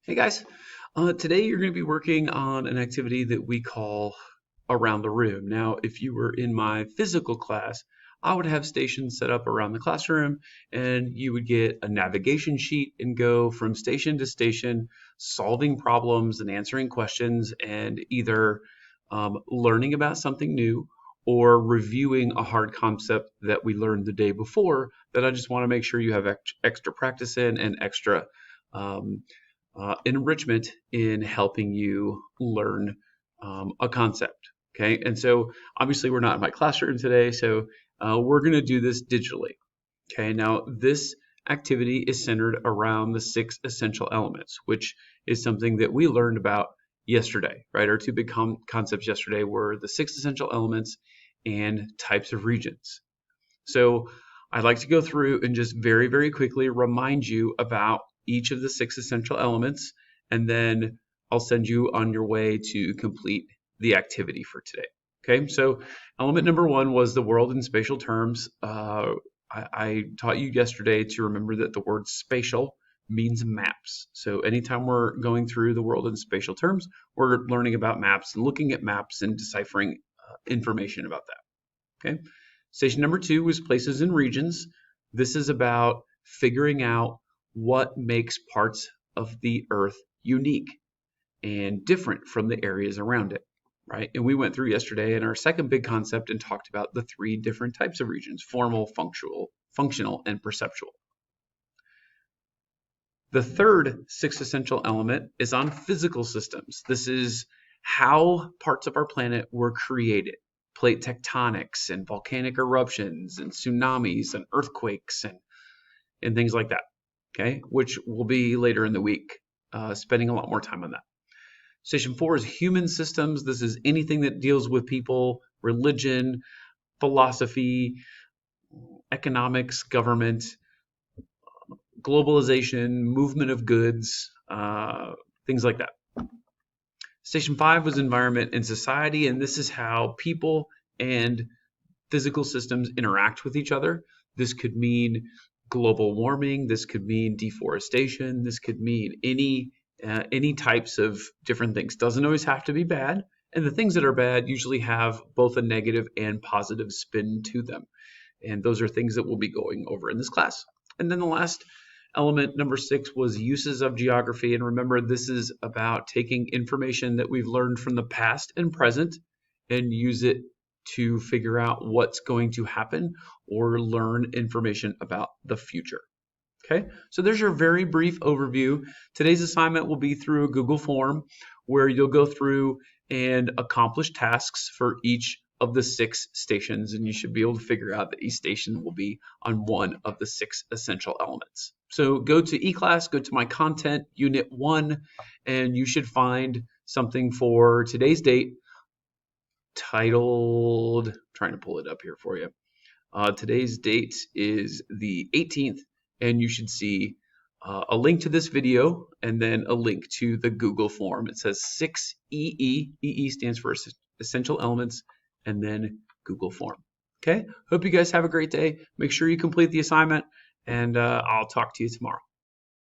Hey guys, today you're going to be working on an activity that we call around the room. Now, if you were in my physical class, I would have stations set up around the classroom and you would get a navigation sheet and go from station to station, solving problems and answering questions and either learning about something new or reviewing a hard concept that we learned the day before that I just want to make sure you have extra practice in and extra um, enrichment in helping you learn a concept. Okay, and so obviously we're not in my classroom today, so we're going to do this digitally. Okay, now this activity is centered around the 6 essential elements, which is something that we learned about yesterday, right? Our two big concepts yesterday were the 6 essential elements and types of regions. So I'd like to go through and just very, very quickly remind you about each of the 6 essential elements, and then I'll send you on your way to complete the activity for today. Okay, so element number 1 was the world in spatial terms. I taught you yesterday to remember that the word spatial means maps. So anytime we're going through the world in spatial terms, we're learning about maps and looking at maps and deciphering information about that. Okay. Station number 2 was places and regions. This is about figuring out what makes parts of the Earth unique and different from the areas around it, right? And we went through yesterday in our second big concept and talked about the 3 different types of regions: formal, functional, and perceptual. The third 6 essential element is on physical systems. This is how parts of our planet were created: plate tectonics and volcanic eruptions and tsunamis and earthquakes and things like that, okay, which will be later in the week, spending a lot more time on that. Station 4 is human systems. This is anything that deals with people, religion, philosophy, economics, government, globalization, movement of goods, things like that. Station 5 was environment and society, and this is how people and physical systems interact with each other. This could mean global warming. This could mean deforestation. This could mean any types of different things. Doesn't always have to be bad. And the things that are bad usually have both a negative and positive spin to them. And those are things that we'll be going over in this class. And then the last element, number 6, was uses of geography. And remember, this is about taking information that we've learned from the past and present and use it to figure out what's going to happen or learn information about the future. Okay, so there's your very brief overview. Today's assignment will be through a Google form where you'll go through and accomplish tasks for each of the 6 stations, and you should be able to figure out that each station will be on one of the 6 essential elements. So go to eClass, go to my content, unit 1, and you should find something for today's date titled, trying to pull it up here for you. Today's date is the 18th, and you should see a link to this video and then a link to the Google form. It says 6EE. EE stands for Essential Elements, and then Google form. Okay, hope you guys have a great day. Make sure you complete the assignment, and I'll talk to you tomorrow.